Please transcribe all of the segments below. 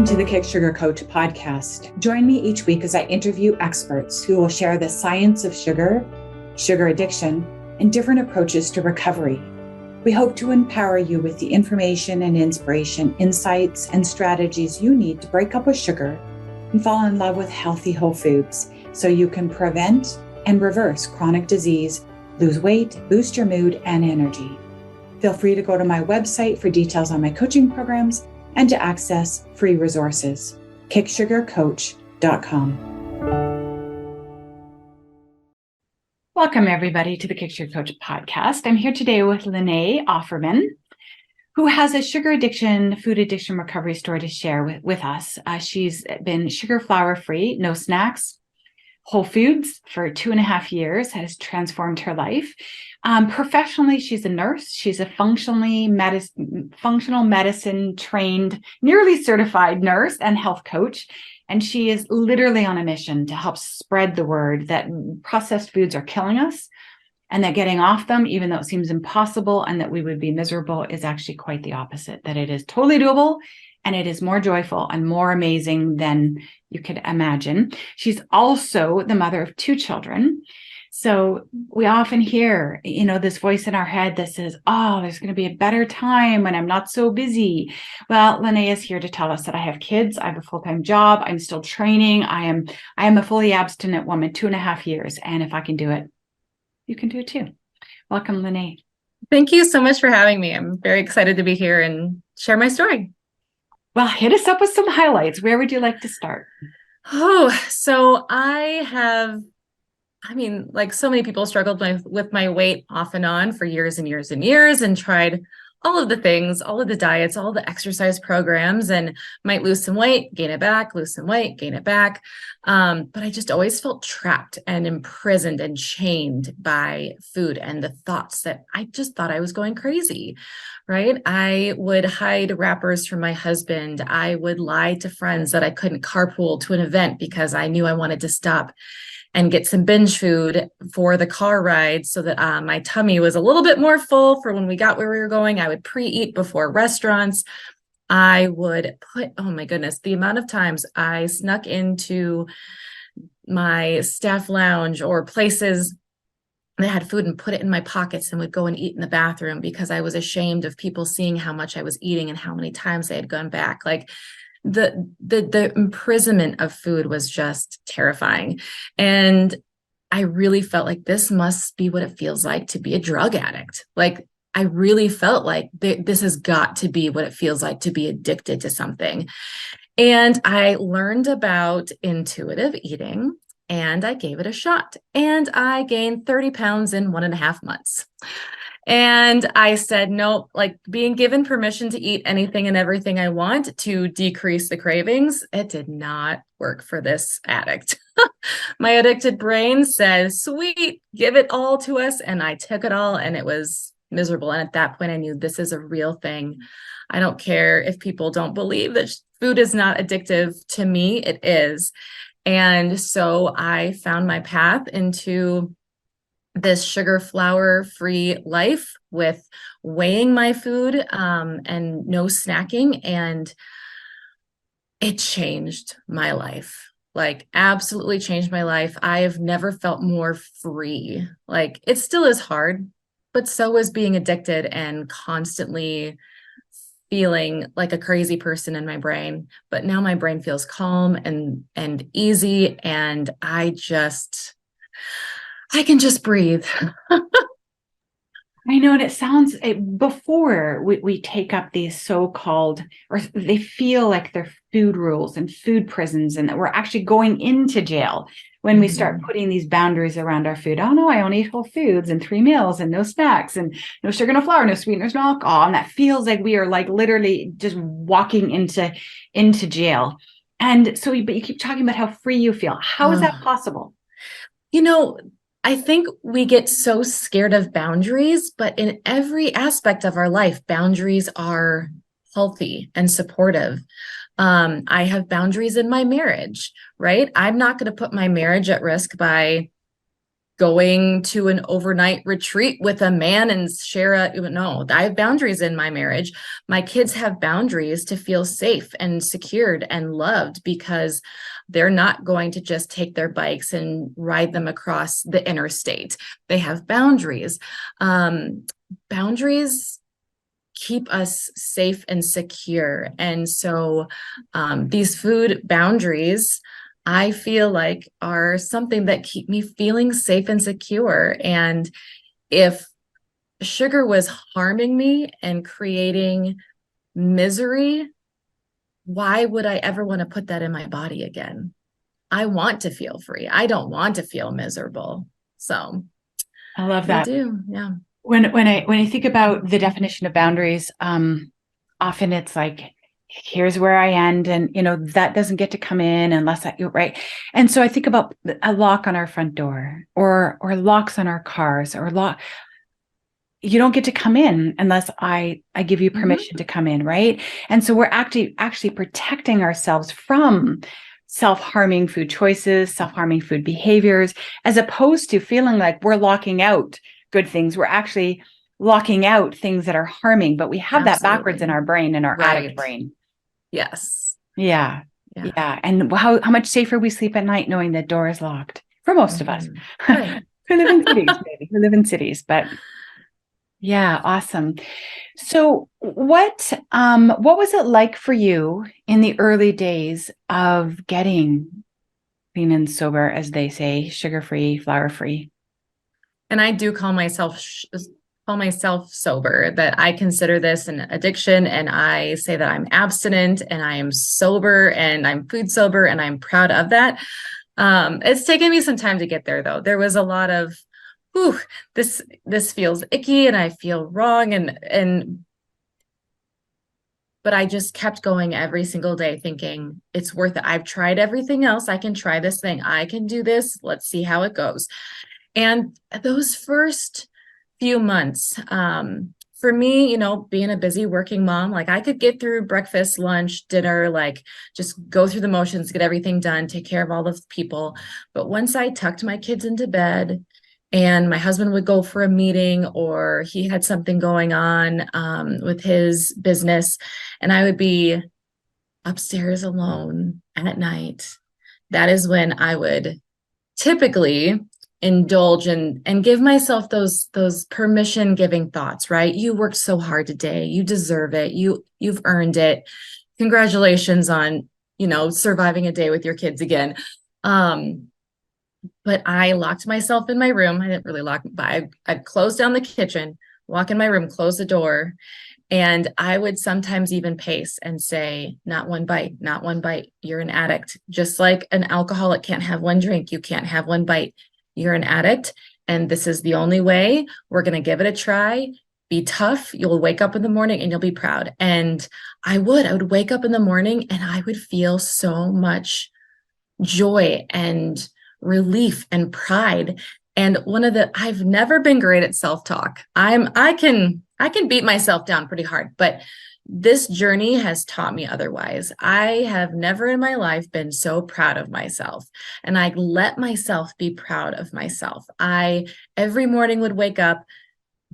Welcome to the Kick Sugar Coach podcast. Join me each week as I interview experts who will share the science of sugar, sugar addiction, and different approaches to recovery. We hope to empower you with the information and inspiration, insights, and strategies you need to break up with sugar and fall in love with healthy whole foods so you can prevent and reverse chronic disease, lose weight, boost your mood and energy. Feel free to go to my website for details on my coaching programs and to access free resources, kicksugarcoach.com. Welcome, everybody, to the Kick Sugar Coach podcast. I'm here today with Linnea Offerman, who has a sugar addiction, food addiction recovery story to share with us. She's been sugar flour free, no snacks, whole foods for 2.5 years, has transformed her life. Professionally, she's a nurse. She's a functional medicine trained, nearly certified nurse and health coach. And she is literally on a mission to help spread the word that processed foods are killing us and that getting off them, even though it seems impossible and that we would be miserable, is actually quite the opposite, that it is totally doable and it is more joyful and more amazing than you could imagine. She's also the mother of 2 children. So we often hear, this voice in our head that says, oh, there's going to be a better time when I'm not so busy. Well, Linnea is here to tell us that I have kids. I have a full-time job. I'm still training. I am a fully abstinent woman, 2.5 years. And if I can do it, you can do it too. Welcome, Linnea. Thank you so much for having me. I'm very excited to be here and share my story. Well, hit us up with some highlights. Where would you like to start? So like so many people, struggled with my weight off and on for years and years and years, and tried all of the things, all of the diets, all the exercise programs, and might lose some weight, gain it back, lose some weight, gain it back. But I just always felt trapped and imprisoned and chained by food and the thoughts that I just thought I was going crazy, right? I would hide wrappers from my husband. I would lie to friends that I couldn't carpool to an event because I knew I wanted to stop and get some binge food for the car ride so that my tummy was a little bit more full for when we got where we were going. I would pre-eat before restaurants. I would oh my goodness, the amount of times I snuck into my staff lounge or places that had food and put it in my pockets and would go and eat in the bathroom because I was ashamed of people seeing how much I was eating and how many times I had gone back. Like, the imprisonment of food was just terrifying. And I really felt like this must be what it feels like to be a drug addict. Like, I really felt like this has got to be what it feels like to be addicted to something. And I learned about intuitive eating and I gave it a shot, and I gained 30 pounds in 1.5 months. And I said, no, like being given permission to eat anything and everything I want to decrease the cravings, it did not work for this addict. My addicted brain said, sweet, give it all to us. And I took it all and it was miserable. And at that point, I knew this is a real thing. I don't care if people don't believe that food is not addictive. To me, it is. And so I found my path into this sugar flour free life with weighing my food and no snacking. And it changed my life, like absolutely changed my life. I have never felt more free. Like, it still is hard, but so is being addicted and constantly feeling like a crazy person in my brain. But now my brain feels calm and easy. And I can just breathe. I know, and it sounds, before we take up these so-called, or they feel like they're food rules and food prisons, and that we're actually going into jail when we start putting these boundaries around our food. Oh no, I only eat whole foods and 3 meals and no snacks and no sugar, no flour, no sweeteners, no alcohol. And that feels like we are like literally just walking into jail. And so, but you keep talking about how free you feel. How is that possible? I think we get so scared of boundaries, but in every aspect of our life, boundaries are healthy and supportive. I have boundaries in my marriage, right? I'm not going to put my marriage at risk by going to an overnight retreat with a man and no, I have boundaries in my marriage. My kids have boundaries to feel safe and secured and loved, because they're not going to just take their bikes and ride them across the interstate. They have boundaries. Boundaries keep us safe and secure. And so these food boundaries, I feel like, are something that keep me feeling safe and secure. And if sugar was harming me and creating misery, why would I ever want to put that in my body again? I want to feel free. I don't want to feel miserable. So I love that. I do. Yeah. When I think about the definition of boundaries, often it's like, here's where I end, and that doesn't get to come in unless you're right. And so I think about a lock on our front door, or locks on our cars, or lock. You don't get to come in unless I give you permission to come in, right? And so we're actually protecting ourselves from self-harming food choices, self-harming food behaviors, as opposed to feeling like we're locking out good things. We're actually locking out things that are harming, but we have that backwards in our brain, in our addict brain. Yes. Yeah. And how much safer we sleep at night knowing the door is locked, for most of us. Right. Who live in cities, maybe. Who live in cities, but yeah, awesome. So what was it like for you in the early days of getting clean and sober, as they say, sugar-free, flour-free? And I do call myself sober, that I consider this an addiction, and I say that I'm abstinent and I am sober and I'm food sober, and I'm proud of that. It's taken me some time to get there, though. There was a lot of, this feels icky and I feel wrong, but I just kept going every single day thinking it's worth it. I've tried everything else. I can try this thing. I can do this. Let's see how it goes. And those first few months, for me, being a busy working mom, like I could get through breakfast, lunch, dinner, like just go through the motions, get everything done, take care of all the people. But once I tucked my kids into bed and my husband would go for a meeting, or he had something going on with his business, and I would be upstairs alone at night, that is when I would typically indulge and give myself those permission giving thoughts, right? You worked so hard today. You deserve it. You've earned it. Congratulations on, surviving a day with your kids again. But I locked myself in my room. I didn't really lock, but I'd close down the kitchen, walk in my room, close the door. And I would sometimes even pace and say, not one bite, not one bite. You're an addict. Just like an alcoholic can't have one drink. You can't have one bite. You're an addict, and this is the only way. We're going to give it a try. Be tough. You'll wake up in the morning and you'll be proud. And I would wake up in the morning and I would feel so much joy and relief and pride. And I've never been great at self-talk. I can beat myself down pretty hard, but this journey has taught me otherwise. I have never in my life been so proud of myself, and I let myself be proud of myself. I every morning would wake up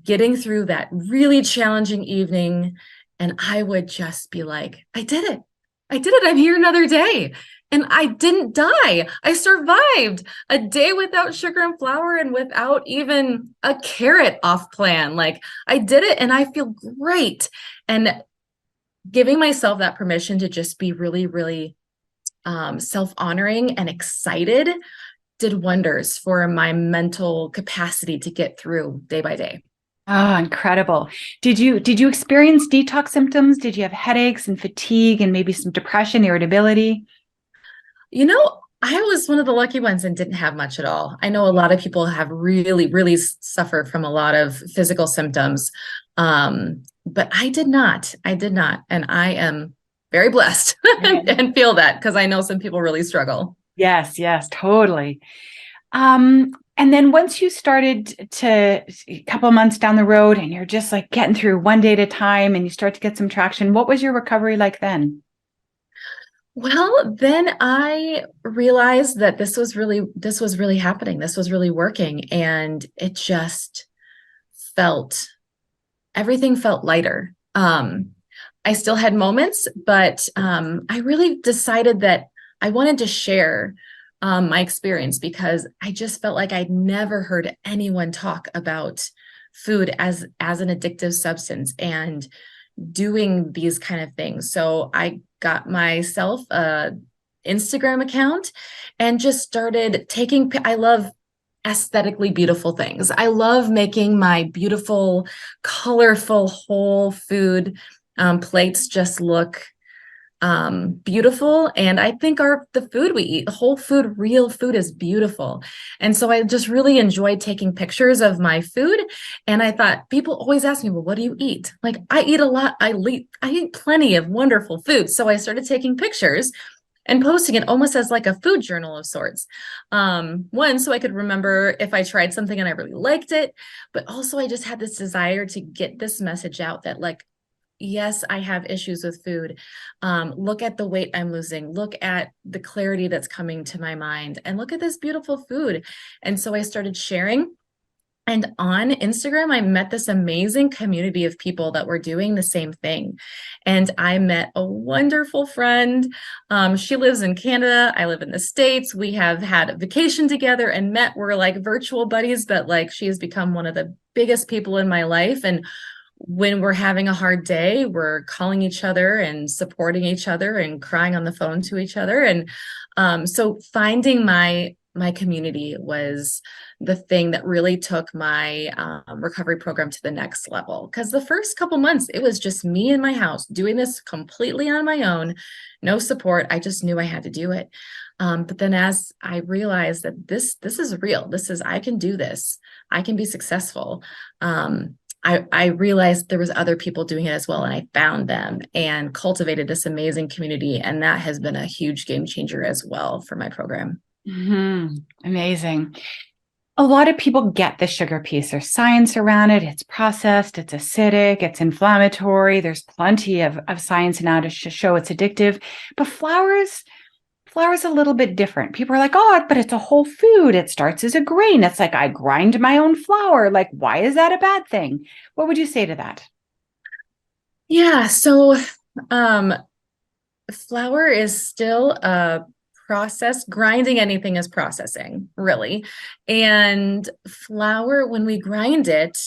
getting through that really challenging evening, and I would just be like, I did it. I'm here another day. And I didn't die. I survived a day without sugar and flour and without even a carrot off plan. Like, I did it and I feel great. And giving myself that permission to just be really, really self-honoring and excited did wonders for my mental capacity to get through day by day. Oh, incredible. Did you experience detox symptoms? Did you have headaches and fatigue and maybe some depression, irritability? I was one of the lucky ones and didn't have much at all. I know a lot of people have really, really suffer from a lot of physical symptoms. But I did not. And I am very blessed and feel that, because I know some people really struggle. Yes, totally. And then once you started to, a couple of months down the road, and you're just like getting through one day at a time and you start to get some traction, what was your recovery like then? Well, then I realized that this was really happening. This was really working. And it just felt, everything felt lighter. I still had moments, but I really decided that I wanted to share my experience because I just felt like I'd never heard anyone talk about food as an addictive substance and doing these kind of things. So I got myself a Instagram account and just started taking, I love aesthetically beautiful things. I love making my beautiful, colorful whole food plates just look beautiful. And I think the food we eat, whole food, real food is beautiful. And so I just really enjoyed taking pictures of my food. And I thought people always ask me, well, what do you eat? Like I eat a lot. I eat plenty of wonderful food. So I started taking pictures and posting it almost as like a food journal of sorts. One, so I could remember if I tried something and I really liked it, but also I just had this desire to get this message out that like, yes, I have issues with food. Look at the weight I'm losing. Look at the clarity that's coming to my mind and look at this beautiful food. And so I started sharing. And on Instagram, I met this amazing community of people that were doing the same thing. And I met a wonderful friend. She lives in Canada. I live in the States. We have had a vacation together and met. We're like virtual buddies, but like she has become one of the biggest people in my life. And when we're having a hard day, we're calling each other and supporting each other and crying on the phone to each other. And so finding my community was the thing that really took my recovery program to the next level. Because the first couple months, it was just me in my house doing this completely on my own, no support. I just knew I had to do it. But then as I realized that this is real, I can do this, I can be successful. I realized there was other people doing it as well, and I found them and cultivated this amazing community. And that has been a huge game changer as well for my program. Amazing. A lot of people get the sugar piece. There's science around it. It's processed, it's acidic, it's inflammatory. There's plenty of science now to show it's addictive. But flour's a little bit different. People are like, oh, but it's a whole food. It starts as a grain. It's like I grind my own flour. Like, why is that a bad thing? What would you say to that? Yeah, so flour is still a process. Grinding anything is processing, really. And flour, when we grind it,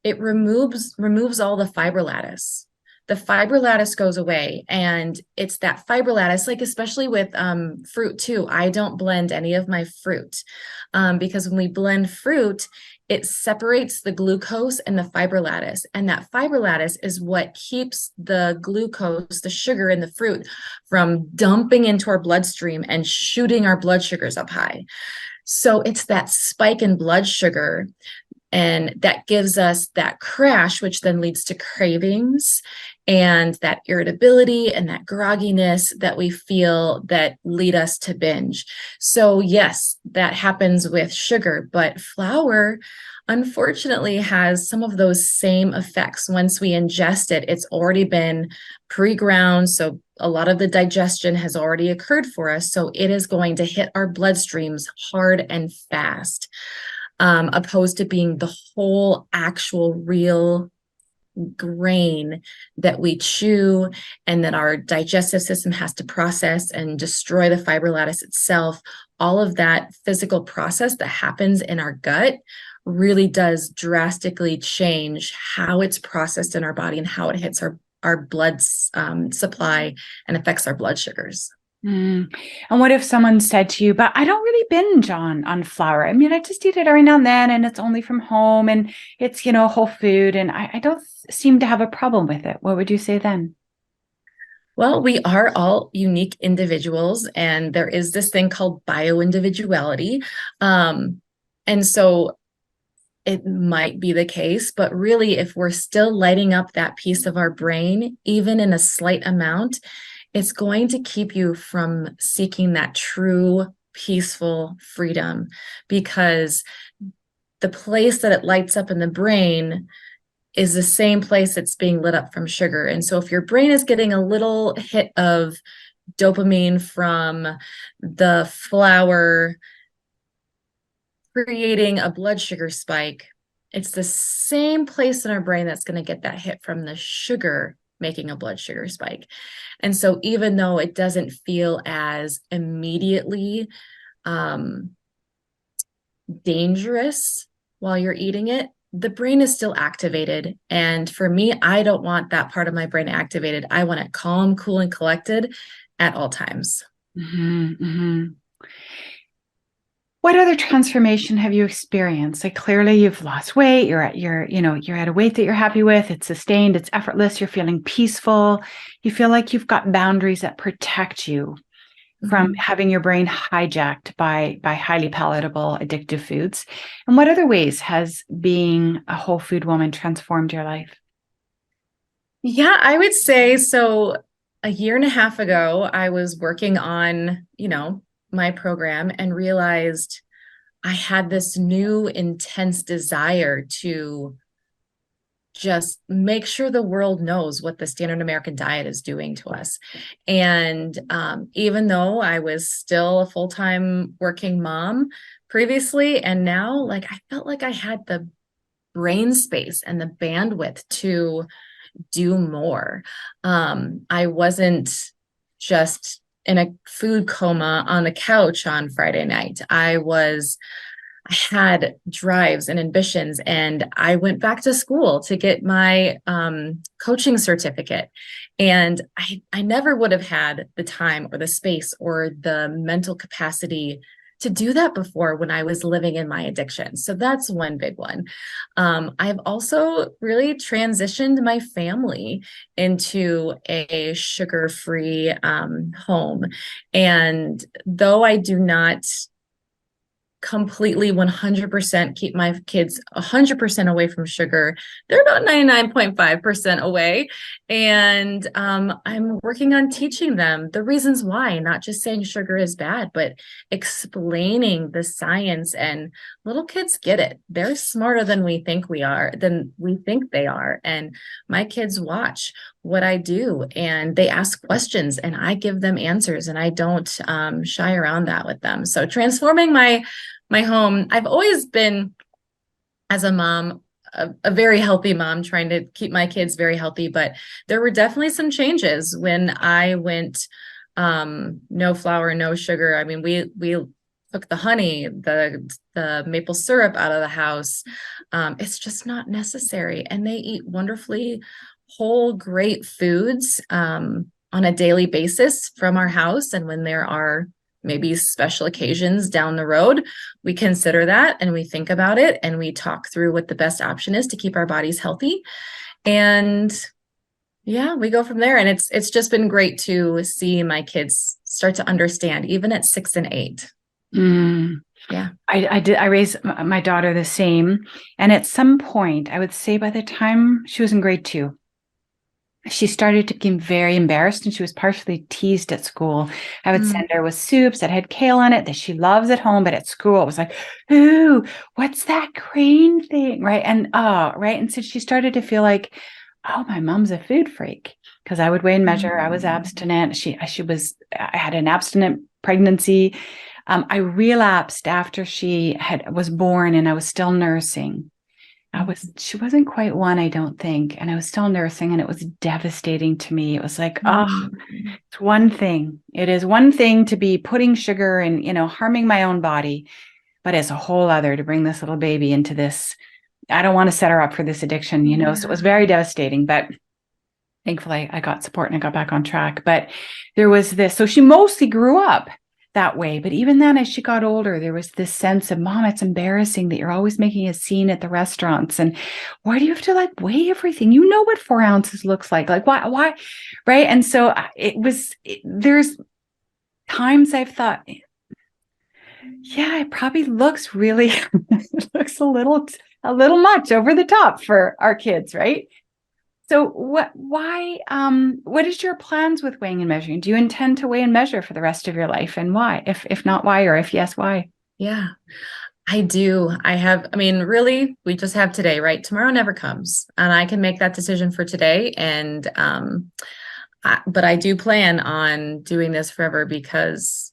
it removes all the fiber lattice. The fiber lattice goes away, and it's that fiber lattice, like especially with fruit too. I don't blend any of my fruit because when we blend fruit, it separates the glucose and the fiber lattice. And that fiber lattice is what keeps the glucose, the sugar in the fruit, from dumping into our bloodstream and shooting our blood sugars up high. So it's that spike in blood sugar, and that gives us that crash, which then leads to cravings and that irritability and that grogginess that we feel that lead us to binge. So yes, that happens with sugar, but flour unfortunately has some of those same effects. Once we ingest it, it's already been pre-ground. So a lot of the digestion has already occurred for us. So it is going to hit our bloodstreams hard and fast, opposed to being the whole actual real grain that we chew and that our digestive system has to process and destroy the fiber lattice itself. All of that physical process that happens in our gut really does drastically change how it's processed in our body and how it hits our blood supply and affects our blood sugars. And what if someone said to you, but I don't really binge on flour. I mean, I just eat it every now and then, and it's only from home, and it's, whole food, and I don't seem to have a problem with it. What would you say then? Well, we are all unique individuals, and there is this thing called bio-individuality. And so it might be the case, but really, if we're still lighting up that piece of our brain, even in a slight amount, it's going to keep you from seeking that true, peaceful freedom, because the place that it lights up in the brain is the same place that's being lit up from sugar. And so if your brain is getting a little hit of dopamine from the flour creating a blood sugar spike, it's the same place in our brain that's going to get that hit from the sugar making a blood sugar spike. And so even though it doesn't feel as immediately dangerous while you're eating it, the brain is still activated. And for me, I don't want that part of my brain activated. I want it calm, cool, and collected at all times. What other transformation have you experienced? Like clearly you've lost weight, you're at a weight that you're happy with, it's sustained, it's effortless, you're feeling peaceful. You feel like you've got boundaries that protect you from having your brain hijacked by highly palatable, addictive foods. And what other ways has being a whole food woman transformed your life? Yeah, I would say so. A year and a half ago, I was working on, my program and realized I had this new intense desire to just make sure the world knows what the standard American diet is doing to us. And even though I was still a full-time working mom previously, and now like I felt like I had the brain space and the bandwidth to do more. I wasn't just in a food coma on the couch on Friday night. I had drives and ambitions, and I went back to school to get my coaching certificate. And I never would have had the time or the space or the mental capacity to do that before when I was living in my addiction. So that's one big one. I've also really transitioned my family into a sugar-free home. And though I do not completely 100% keep my kids 100% away from sugar, they're about 99.5% away. And I'm working on teaching them the reasons why, not just saying sugar is bad, but explaining the science. And little kids get it. They're smarter than we think they are. And my kids watch what I do, and they ask questions, and I give them answers, and I don't shy around that with them. So transforming my home. I've always been, as a mom, a very healthy mom, trying to keep my kids very healthy, but there were definitely some changes when I went no flour, no sugar. I mean, we took the honey, the maple syrup out of the house. It's just not necessary. And they eat wonderfully whole, great foods on a daily basis from our house. And when there are maybe special occasions down the road, we consider that and we think about it and we talk through what the best option is to keep our bodies healthy. And yeah, we go from there. And it's just been great to see my kids start to understand, even at 6 and 8. Yeah. I raised my daughter the same. And at some point, I would say by the time she was in grade 2, she started to get very embarrassed, and she was partially teased at school. I would send her with soups that had kale in it that she loves at home, but at school it was like, ooh, what's that green thing? Right. And right. And so she started to feel like, oh, my mom's a food freak, because I would weigh and measure. I was abstinent. I had an abstinent pregnancy. I relapsed after she was born, and I was still nursing. She wasn't quite 1, I don't think. And I was still nursing, and it was devastating to me. It was like, it's one thing. It is one thing to be putting sugar and, harming my own body, but it's a whole other to bring this little baby into this. I don't want to set her up for this addiction, so it was very devastating, but thankfully I got support and I got back on track. But there was this, so she mostly grew up that way. But even then, as she got older, there was this sense of, Mom, it's embarrassing that you're always making a scene at the restaurants. And why do you have to weigh everything? You know what 4 ounces looks like. Why? Right. And so there's times I've thought, yeah, it probably looks really, it looks a little much over the top for our kids. Right. So what is your plans with weighing and measuring? Do you intend to weigh and measure for the rest of your life, and why? If not, why? Or if yes, why? Yeah, I do. Really, we just have today, right? Tomorrow never comes, and I can make that decision for today. And but I do plan on doing this forever because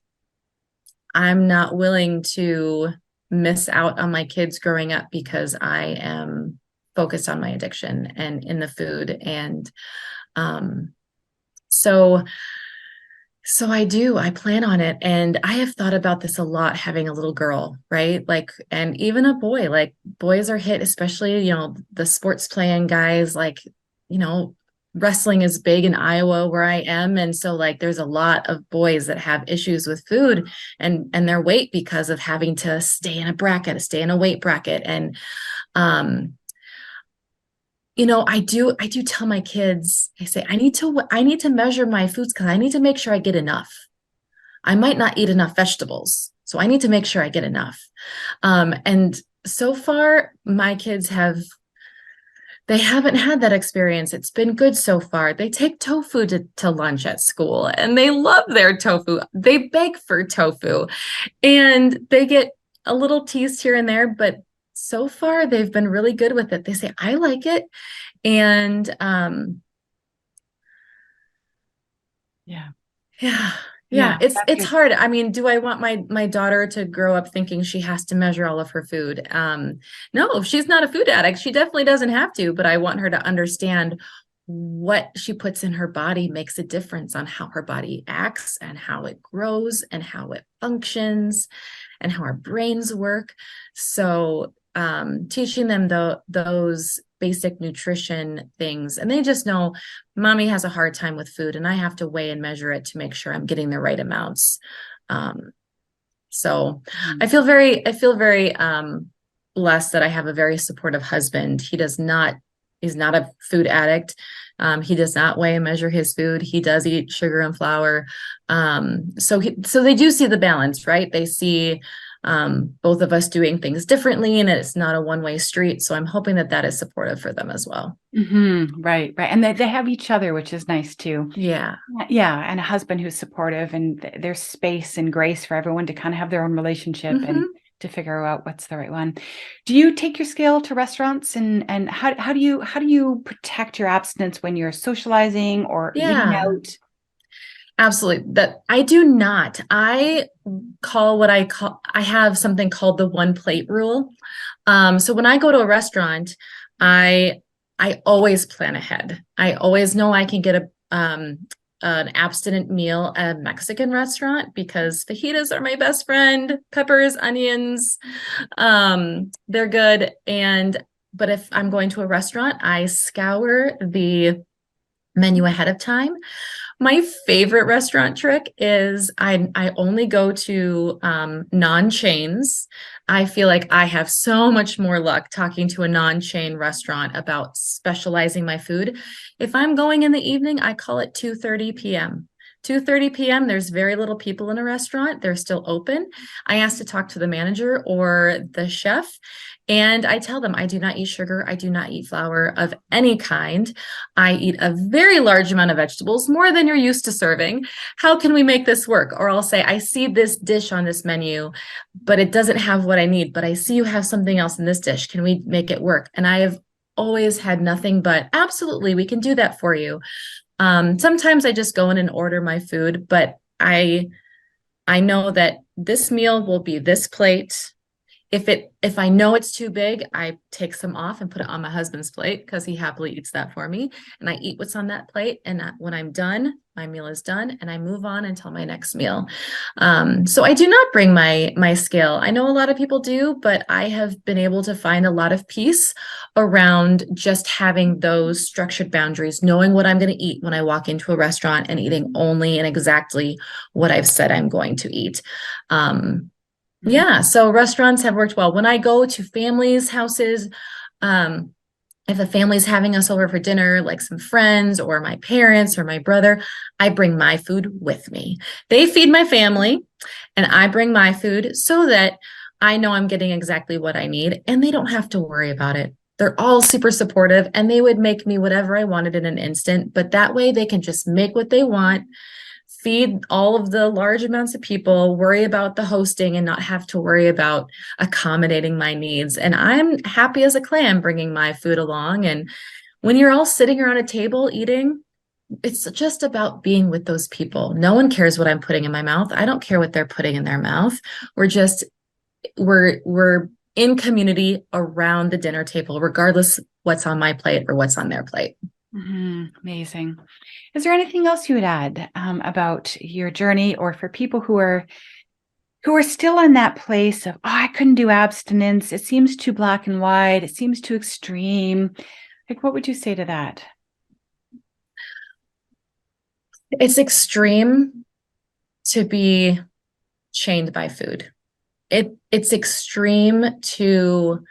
I'm not willing to miss out on my kids growing up because I am focused on my addiction and in the food. And um, so I plan on it. And I have thought about this a lot, having a little girl, right? Like, and even a boy, like boys are hit, especially, the sports playing guys, like, wrestling is big in Iowa where I am. And so like, there's a lot of boys that have issues with food and their weight because of having to stay in a weight bracket. And, I do tell my kids, I say, I need to measure my foods because I need to make sure I get enough. I might not eat enough vegetables, so I need to make sure I get enough. And so far, my kids they haven't had that experience. It's been good so far. They take tofu to lunch at school and they love their tofu. They beg for tofu and they get a little teased here and there, but so far they've been really good with it. They say, I like it. And Yeah. Yeah, it's hard. I mean, do I want my daughter to grow up thinking she has to measure all of her food? No, she's not a food addict. She definitely doesn't have to, but I want her to understand what she puts in her body makes a difference on how her body acts and how it grows and how it functions and how our brains work. So teaching them those basic nutrition things, and they just know mommy has a hard time with food and I have to weigh and measure it to make sure I'm getting the right amounts. So I feel very blessed that I have a very supportive husband. He's not a food addict. He does not weigh and measure his food. He does eat sugar and flour. So they do see the balance, right? They see both of us doing things differently and it's not a one-way street. So I'm hoping that is supportive for them as well. Mm-hmm. Right. And they have each other, which is nice too. Yeah. Yeah. And a husband who's supportive, and there's space and grace for everyone to kind of have their own relationship and to figure out what's the right one. Do you take your scale to restaurants, and how do you protect your abstinence when you're socializing or eating out? Absolutely. That I do not. I have something called the one plate rule. So when I go to a restaurant, I always plan ahead. I always know I can get an abstinent meal at a Mexican restaurant because fajitas are my best friend. Peppers, onions, they're good. But if I'm going to a restaurant, I scour the menu ahead of time. My favorite restaurant trick is I only go to non-chains. I feel like I have so much more luck talking to a non-chain restaurant about specializing my food. If I'm going in the evening, I call it 2:30 p.m. 2:30 p.m. There's very little people in a restaurant. They're still open. I ask to talk to the manager or the chef, and I tell them I do not eat sugar. I do not eat flour of any kind. I eat a very large amount of vegetables, more than you're used to serving. How can we make this work? Or I'll say, I see this dish on this menu, but it doesn't have what I need, but I see you have something else in this dish. Can we make it work? And I have always had nothing but absolutely, we can do that for you. Sometimes I just go in and order my food, but I know that this meal will be this plate. If I know it's too big, I take some off and put it on my husband's plate because he happily eats that for me. And I eat what's on that plate. And when I'm done, my meal is done and I move on until my next meal. So I do not bring my scale. I know a lot of people do, but I have been able to find a lot of peace around just having those structured boundaries, knowing what I'm going to eat when I walk into a restaurant and eating only and exactly what I've said I'm going to eat. Yeah, so restaurants have worked well. When I go to families' houses, if a family's having us over for dinner, like some friends or my parents or my brother, I bring my food with me. They feed my family and I bring my food so that I know I'm getting exactly what I need and they don't have to worry about it. They're all super supportive and they would make me whatever I wanted in an instant, but that way they can just make what they want, feed all of the large amounts of people, worry about the hosting and not have to worry about accommodating my needs. And I'm happy as a clam bringing my food along. And when you're all sitting around a table eating, it's just about being with those people. No one cares what I'm putting in my mouth. I don't care what they're putting in their mouth. We're just, we're in community around the dinner table, regardless what's on my plate or what's on their plate. Amazing. Is there anything else you would add about your journey, or for people who are still in that place of, oh, I couldn't do abstinence. It seems too black and white. It seems too extreme. Like, what would you say to that? It's extreme to be chained by food. It's extreme to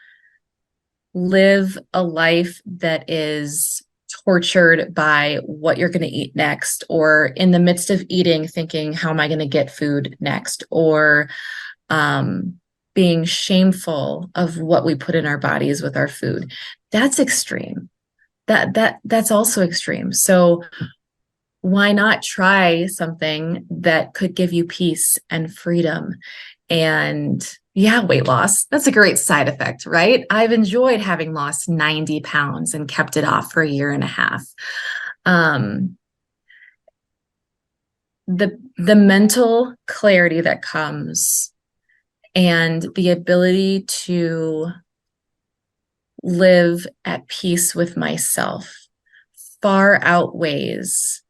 live a life that is tortured by what you're going to eat next, or in the midst of eating, thinking, how am I going to get food next? Or being shameful of what we put in our bodies with our food. That's extreme. That's also extreme. So why not try something that could give you peace and freedom? And yeah, weight loss. That's a great side effect, right? I've enjoyed having lost 90 pounds and kept it off for a year and a half. The mental clarity that comes and the ability to live at peace with myself far outweighs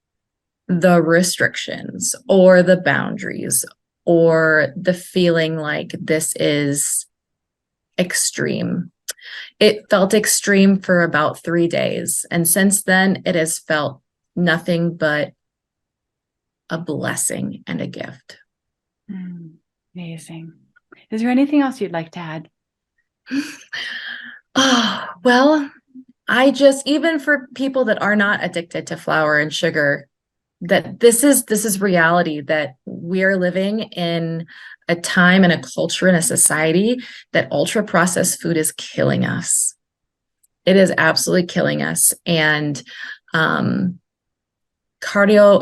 the restrictions or the boundaries or the feeling like this is extreme. It felt extreme for about 3 days. And since then, it has felt nothing but a blessing and a gift. Amazing. Is there anything else you'd like to add? Oh, well, even for people that are not addicted to flour and sugar, that this is reality, that we're living in a time and a culture and a society that ultra processed food is killing us. It is absolutely killing us. And cardio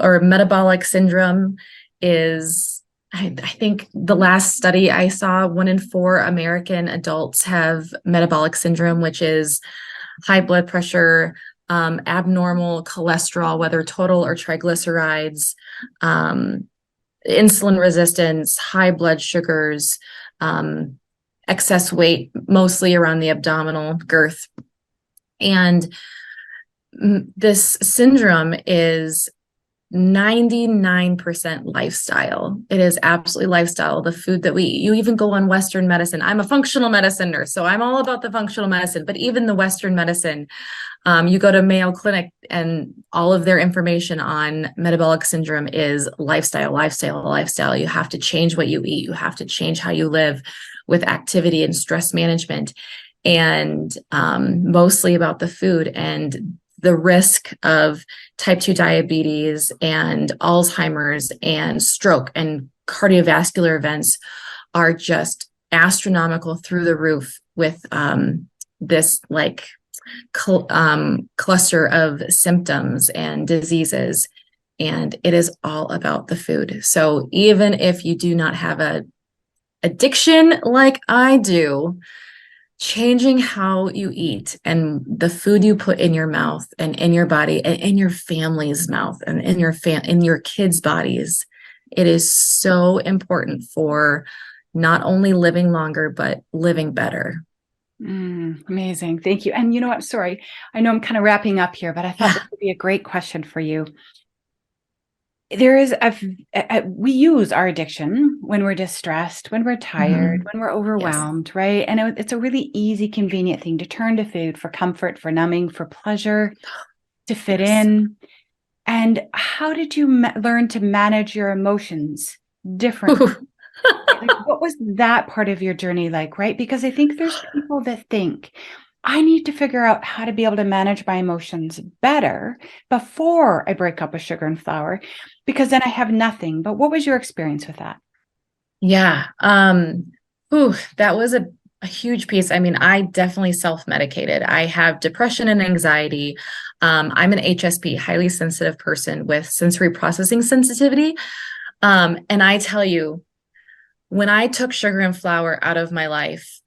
or metabolic syndrome is, I think the last study I saw, 1 in 4 American adults have metabolic syndrome, which is high blood pressure, abnormal cholesterol, whether total or triglycerides, insulin resistance, high blood sugars, excess weight, mostly around the abdominal girth. And this syndrome is 99% lifestyle. It is absolutely lifestyle. The food that we eat, you even go on Western medicine. I'm a functional medicine nurse, so I'm all about the functional medicine, but even the Western medicine, you go to Mayo Clinic and all of their information on metabolic syndrome is lifestyle, lifestyle, lifestyle. You have to change what you eat. You have to change how you live with activity and stress management, and mostly about the food. And the risk of type 2 diabetes and Alzheimer's and stroke and cardiovascular events are just astronomical through the roof with this like cluster of symptoms and diseases. And it is all about the food. So even if you do not have a addiction like I do, changing how you eat and the food you put in your mouth and in your body and in your family's mouth and in your kids' bodies, it is so important for not only living longer, but living better. Amazing. Thank you. And you know what? Sorry, I know I'm kind of wrapping up here, but I thought this would be a great question for you. There is we use our addiction when we're distressed, when we're tired, when we're overwhelmed, yes, right? And it's a really easy, convenient thing to turn to food for comfort, for numbing, for pleasure, to fit in. And how did you learn to manage your emotions differently? Like, what was that part of your journey like, right? Because I think there's people that think, I need to figure out how to be able to manage my emotions better before I break up with sugar and flour, because then I have nothing. But what was your experience with that? Yeah. That was a huge piece. I mean, I definitely self-medicated. I have depression and anxiety. I'm an HSP, highly sensitive person with sensory processing sensitivity. And I tell you, when I took sugar and flour out of my life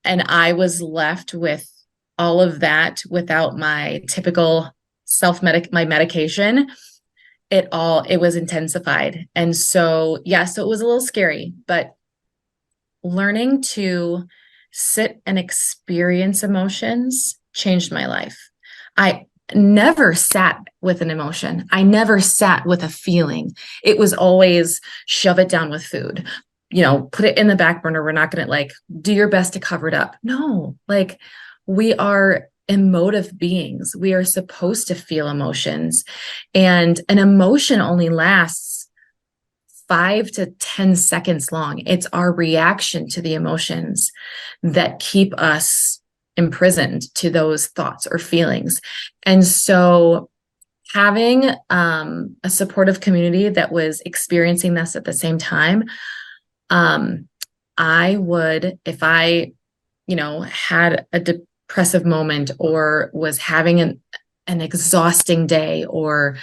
and I was left with all of that without my typical my medication, it was intensified. And so, so it was a little scary, but learning to sit and experience emotions changed my life. I never sat with an emotion. I never sat with a feeling. It was always shove it down with food, put it in the back burner. We're not going to like do your best to cover it up. No, like we are emotive beings. We are supposed to feel emotions, and an emotion only lasts 5 to 10 seconds long. It's our reaction to the emotions that keep us imprisoned to those thoughts or feelings. And so having a supportive community that was experiencing this at the same time, I would, if I, had a depressive moment or was having an exhausting day or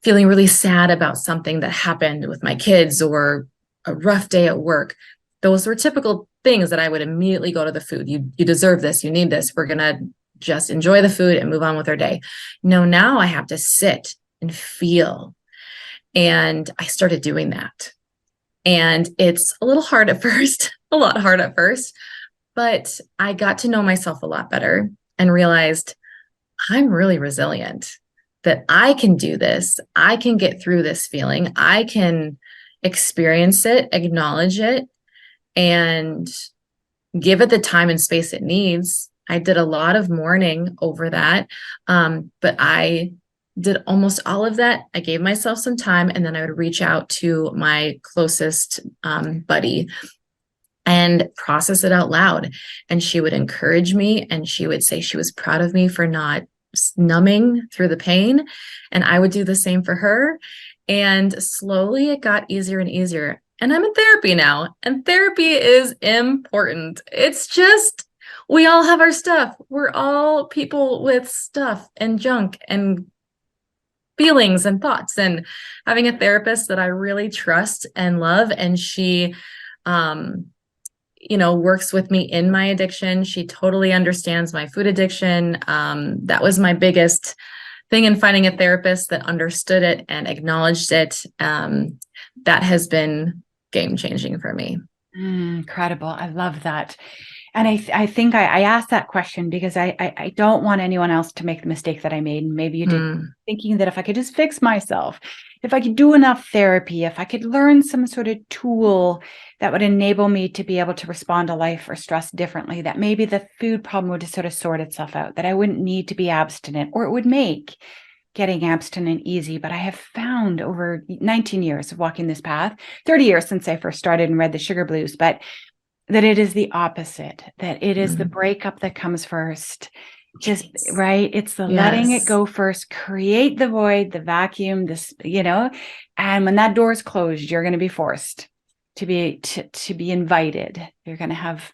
feeling really sad about something that happened with my kids or a rough day at work, those were typical things that I would immediately go to the food. You deserve this. You need this. We're going to just enjoy the food and move on with our day. No, now I have to sit and feel. And I started doing that. And it's a little hard at first, a lot hard at first, but I got to know myself a lot better and realized I'm really resilient, that I can do this. I can get through this feeling. I can experience it, acknowledge it, and give it the time and space it needs. I did a lot of mourning over that, but I did almost all of that. I gave myself some time, and then I would reach out to my closest buddy and process it out loud. And she would encourage me, and she would say she was proud of me for not numbing through the pain. And I would do the same for her. And slowly it got easier and easier. And I'm in therapy now, and therapy is important. It's just, we all have our stuff. We're all people with stuff and junk and feelings and thoughts, and having a therapist that I really trust and love. And she, works with me in my addiction. She totally understands my food addiction. That was my biggest thing in finding a therapist that understood it and acknowledged it. That has been game-changing for me. Incredible. I love that. And I think I asked that question because I don't want anyone else to make the mistake that I made. And maybe you did, thinking that if I could just fix myself, if I could do enough therapy, if I could learn some sort of tool that would enable me to be able to respond to life or stress differently, that maybe the food problem would just sort of sort itself out, that I wouldn't need to be abstinent, or it would make getting abstinent easy. But I have found over 19 years of walking this path, 30 years since I first started and read the Sugar Blues, but that it is the opposite, that it is the breakup that comes first. Just right. It's the letting it go first, create the void, the vacuum, and when that door is closed, you're going to be forced to be invited. You're going to have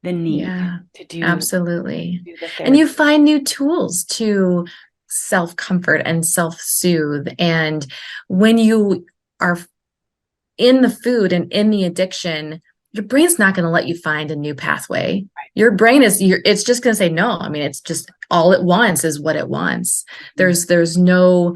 the need to do. Absolutely. And you find new tools to self-comfort and self-soothe. And when you are in the food and in the addiction, your brain's not going to let you find a new pathway. Right. Your brain it's just going to say no. I mean, it's just all it wants is what it wants. There's no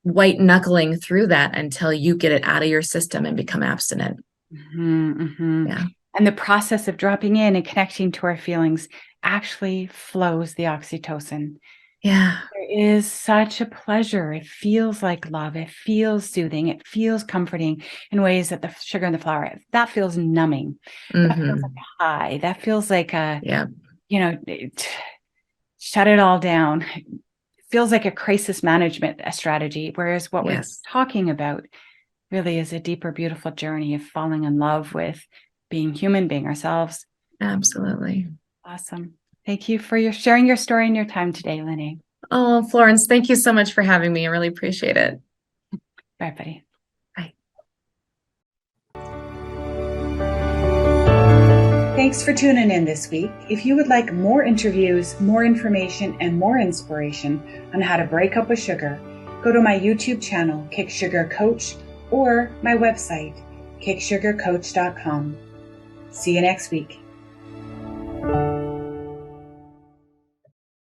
white knuckling through that until you get it out of your system and become abstinent. Yeah. And the process of dropping in and connecting to our feelings actually flows the oxytocin. Yeah. There is such a pleasure. It feels like love. It feels soothing. It feels comforting in ways that the sugar and the flour, that feels numbing. That feels like a high. That feels like shut it all down. It feels like a crisis management strategy. Whereas what we're talking about really is a deeper, beautiful journey of falling in love with being human, being ourselves. Absolutely. Awesome. Thank you for sharing your story and your time today, Linnea. Oh, Florence, thank you so much for having me. I really appreciate it. Bye, buddy. Bye. Thanks for tuning in this week. If you would like more interviews, more information, and more inspiration on how to break up with sugar, go to my YouTube channel, Kick Sugar Coach, or my website, kicksugarcoach.com. See you next week.